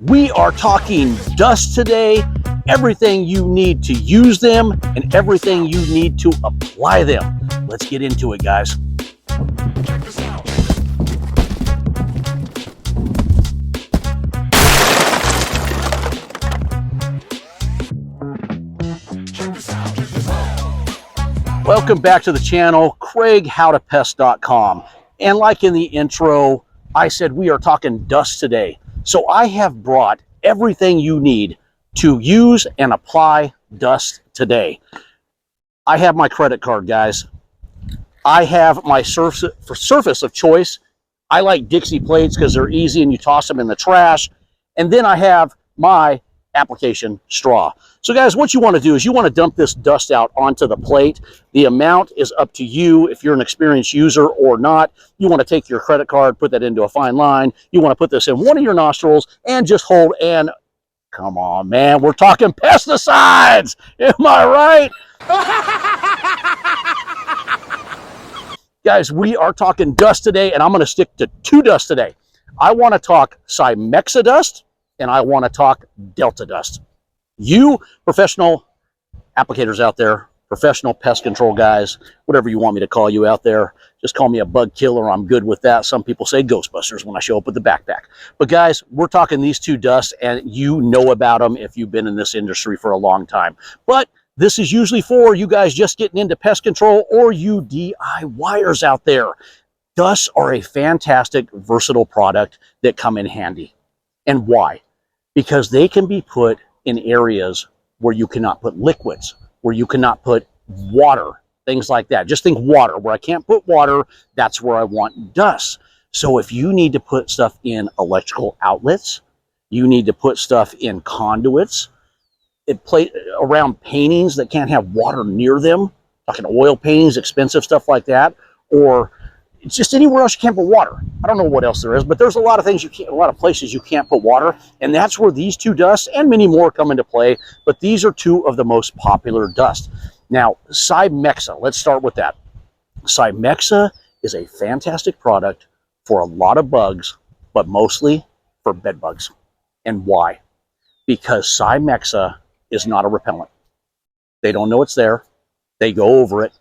We are talking dust today, everything you need to use them and everything you need to apply them. Let's get into it, guys. Check this out. Welcome back to the channel, CraigHowToPest.com. And like in the intro, I said we are talking dust today. So I have brought everything you need to use and apply dust today. I have my credit card, guys. I have my surface of choice. I like Dixie plates because they're easy and you toss them in the trash. And then I have my application straw. So guys, what you want to do is you want to dump this dust out onto the plate. The amount is up to you if you're an experienced user or not. You want to take your credit card, put that into a fine line. You want to put this in one of your nostrils and just hold, and come on, man, we're talking pesticides. Am I right? Guys, we are talking dust today, and I'm going to stick to two dust today. I want to talk Cimexa Dust, and I want to talk Delta Dust. You professional applicators out there, professional pest control guys, whatever you want me to call you out there, just call me a bug killer. I'm good with that. Some people say Ghostbusters when I show up with the backpack. But guys, we're talking these two dusts, and you know about them if you've been in this industry for a long time. But this is usually for you guys just getting into pest control or you DIYers out there. Dusts are a fantastic, versatile product that come in handy. And why? Because they can be put in areas where you cannot put liquids, where you cannot put water, things like that. Just think water. Where I can't put water, that's where I want dust. So if you need to put stuff in electrical outlets, you need to put stuff in conduits, around paintings that can't have water near them, talking oil paintings, expensive stuff like that, or it's just anywhere else you can't put water. I don't know what else there is, but there's a lot of things a lot of places you can't put water, and that's where these two dusts and many more come into play, but these are two of the most popular dusts. Now, Cimexa, let's start with that. Cimexa is a fantastic product for a lot of bugs, but mostly for bed bugs. And why? Because Cimexa is not a repellent. They don't know it's there. They go over it,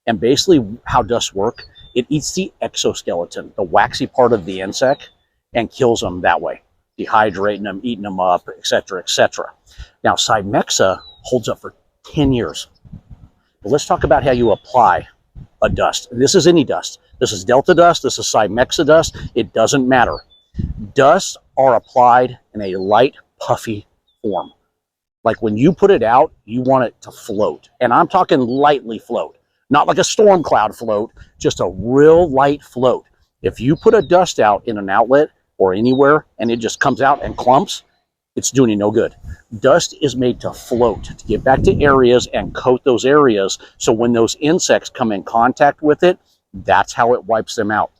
and basically how dusts work, it eats the exoskeleton, the waxy part of the insect, and kills them that way, dehydrating them, eating them up, etc., etc. Now, Cimexa holds up for 10 years. But let's talk about how you apply a dust. And this is any dust. This is Delta Dust. This is Cimexa Dust. It doesn't matter. Dusts are applied in a light, puffy form. Like when you put it out, you want it to float. And I'm talking lightly float. Not like a storm cloud float, just a real light float. If you put a dust out in an outlet or anywhere and it just comes out and clumps, it's doing you no good. Dust is made to float, to get back to areas and coat those areas, so when those insects come in contact with it, that's how it wipes them out.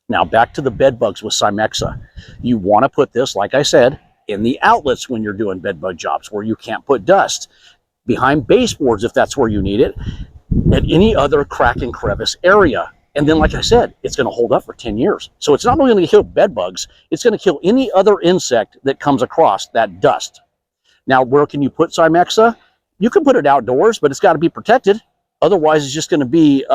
Now back to the bed bugs with Cimexa. You want to put this, like I said, in the outlets when you're doing bed bug jobs where you can't put dust. Behind baseboards if that's where you need it. At any other crack and crevice area. And then, like I said, it's going to hold up for 10 years. So it's not only going to kill bed bugs, it's going to kill any other insect that comes across that dust. Now, where can you put Cimexa? You can put it outdoors, but it's got to be protected. Otherwise, it's just going to be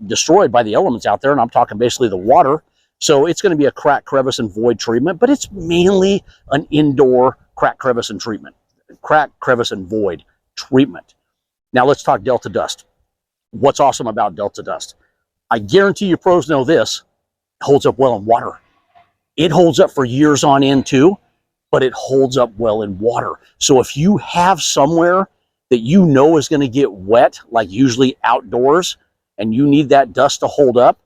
destroyed by the elements out there, and I'm talking basically the water. So it's going to be a crack, crevice, and void treatment, but it's mainly an indoor crack, crevice, and treatment. Crack, crevice, and void treatment. Now, let's talk Delta Dust. What's awesome about Delta Dust? I guarantee you pros know this, it holds up well in water. It holds up for years on end too, but it holds up well in water. So if you have somewhere that you know is going to get wet, like usually outdoors, and you need that dust to hold up,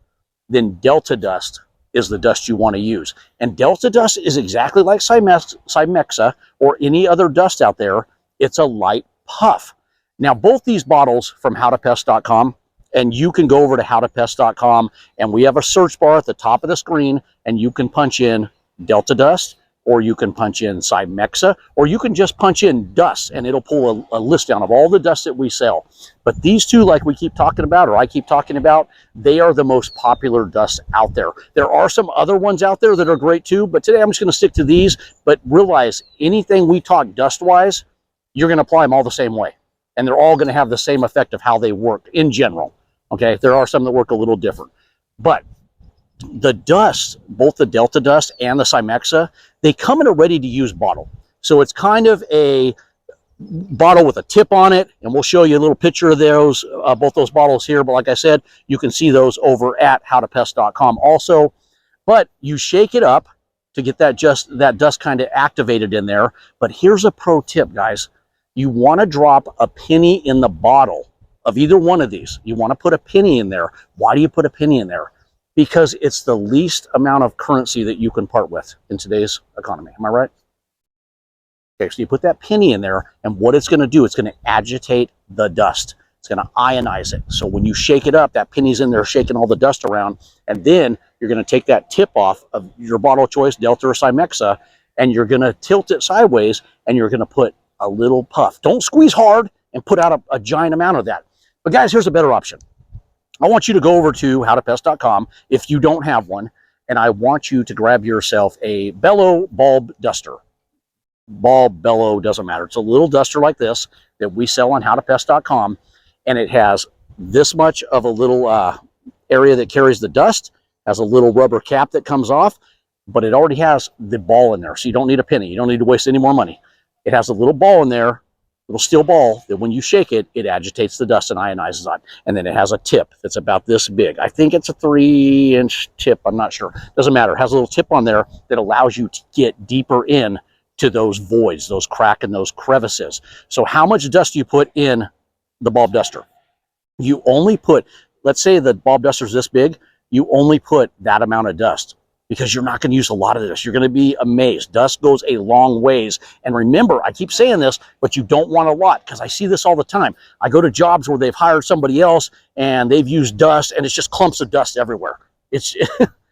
then Delta Dust is the dust you want to use. And Delta Dust is exactly like Cimexa or any other dust out there. It's a light puff. Now, both these bottles from howtopest.com, and you can go over to howtopest.com, and we have a search bar at the top of the screen, and you can punch in Delta Dust, or you can punch in Cimexa, or you can just punch in dust and it'll pull a list down of all the dust that we sell. But these two, like we keep talking about, or I keep talking about, they are the most popular dust out there. There are some other ones out there that are great too, but today I'm just going to stick to these. But realize anything we talk dust-wise, you're going to apply them all the same way. And they're all going to have the same effect of how they work in general. Okay, there are some that work a little different. But the dust, both the Delta Dust and the Cimexa, they come in a ready-to-use bottle. So it's kind of a bottle with a tip on it, and we'll show you a little picture of those, both those bottles here. But like I said, you can see those over at howtopest.com also. But you shake it up to get that dust kind of activated in there. But here's a pro tip, guys. You want to drop a penny in the bottle of either one of these. You want to put a penny in there. Why do you put a penny in there? Because it's the least amount of currency that you can part with in today's economy. Am I right? Okay, so you put that penny in there, and what it's going to do, it's going to agitate the dust. It's going to ionize it. So when you shake it up, that penny's in there shaking all the dust around, and then you're going to take that tip off of your bottle of choice, Delta or Cimexa, and you're going to tilt it sideways, and you're going to put a little puff. Don't squeeze hard and put out a giant amount of that. But guys, here's a better option. I want you to go over to howtopest.com if you don't have one, and I want you to grab yourself a bellow bulb duster. Bulb, bellow, doesn't matter. It's a little duster like this that we sell on howtopest.com, and it has this much of a little area that carries the dust, has a little rubber cap that comes off, but it already has the ball in there, so you don't need a penny. You don't need to waste any more money. It has a little ball in there, little steel ball, that when you shake it, it agitates the dust and ionizes it. And then it has a tip that's about this big. I think it's a 3-inch tip. I'm not sure. Doesn't matter. It has a little tip on there that allows you to get deeper in to those voids, those cracks and those crevices. So how much dust do you put in the bulb duster? You only put, let's say the bulb duster is this big, you only put that amount of dust, because you're not going to use a lot of this. You're going to be amazed. Dust goes a long ways. And remember, I keep saying this, but you don't want a lot, because I see this all the time. I go to jobs where they've hired somebody else and they've used dust, and it's just clumps of dust everywhere. It's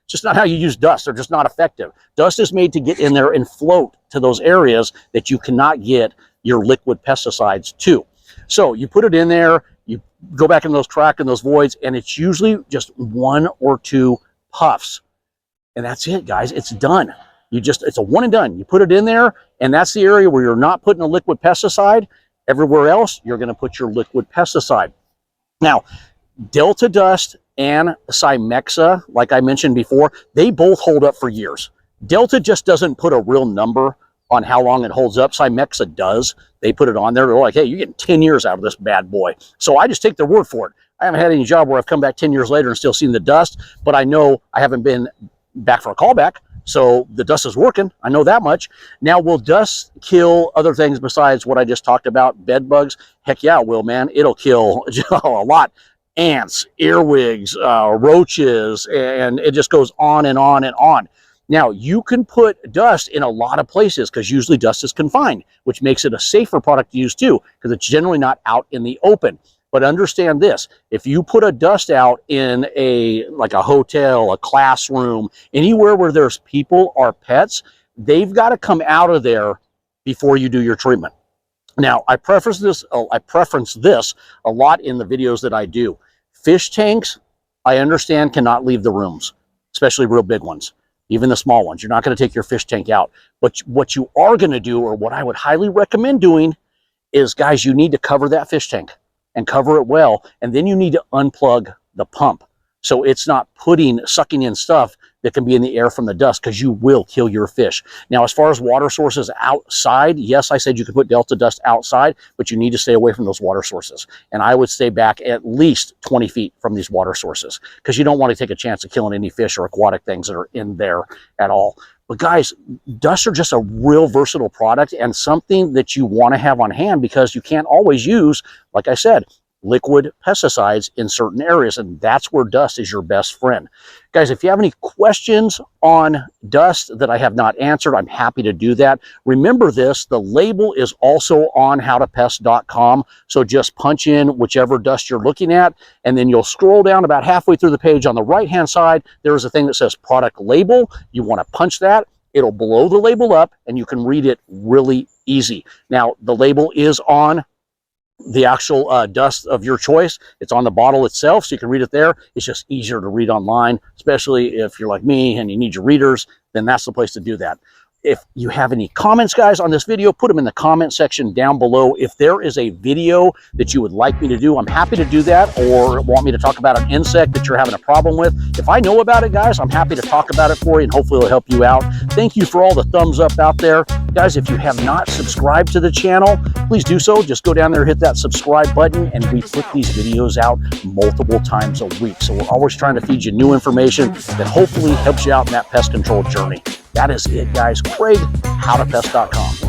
just not how you use dust. They're just not effective. Dust is made to get in there and float to those areas that you cannot get your liquid pesticides to. So you put it in there, you go back in those cracks and those voids, and it's usually just 1 or 2 puffs. And that's it, guys. It's done. It's a one and done. You put it in there, and that's the area where you're not putting a liquid pesticide. Everywhere else, you're going to put your liquid pesticide. Now, Delta Dust and Cimexa, like I mentioned before, they both hold up for years. Delta just doesn't put a real number on how long it holds up. Cimexa does. They put it on there. They're like, hey, you're getting 10 years out of this bad boy. So I just take their word for it. I haven't had any job where I've come back 10 years later and still seen the dust, but I know I haven't been back for a callback, so the dust is working. I know that much. Now, will dust kill other things besides what I just talked about? Bed bugs? Heck yeah, it will, man. It'll kill a lot. Ants, earwigs, roaches, and it just goes on and on and on. Now, you can put dust in a lot of places, because usually dust is confined, which makes it a safer product to use too, because it's generally not out in the open. But understand this, if you put a dust out in like a hotel, a classroom, anywhere where there's people or pets, they've got to come out of there before you do your treatment. Now, I preference this a lot in the videos that I do. Fish tanks, I understand, cannot leave the rooms, especially real big ones, even the small ones. You're not going to take your fish tank out. But what you are going to do, or what I would highly recommend doing, is, guys, you need to cover that fish tank and cover it well, and then you need to unplug the pump so it's not sucking in stuff that can be in the air from the dust, because you will kill your fish. Now, as far as water sources outside, yes, I said you could put Delta Dust outside, but you need to stay away from those water sources. And I would stay back at least 20 feet from these water sources, because you don't want to take a chance of killing any fish or aquatic things that are in there at all. But guys, dusts are just a real versatile product, and something that you want to have on hand, because you can't always use, like I said, liquid pesticides in certain areas, and that's where dust is your best friend. Guys, if you have any questions on dust that I have not answered, I'm happy to do that. Remember this, the label is also on howtopest.com, so just punch in whichever dust you're looking at, and then you'll scroll down about halfway through the page. On the right hand side, there is a thing that says product label. You want to punch that, It'll blow the label up and you can read it really easy. Now, the label is on the actual dust of your choice. It's on the bottle itself, so you can read it there. It's just easier to read online, especially if you're like me and you need your readers, then that's the place to do that. If you have any comments, guys, on this video, put them in the comment section down below. If there is a video that you would like me to do, I'm happy to do that, or want me to talk about an insect that you're having a problem with. If I know about it, guys, I'm happy to talk about it for you, and hopefully it'll help you out. Thank you for all the thumbs up out there. Guys, if you have not subscribed to the channel, please do so. Just go down there, hit that subscribe button, and we put these videos out multiple times a week. So we're always trying to feed you new information that hopefully helps you out in that pest control journey. That is it, guys. Craig, howtopest.com.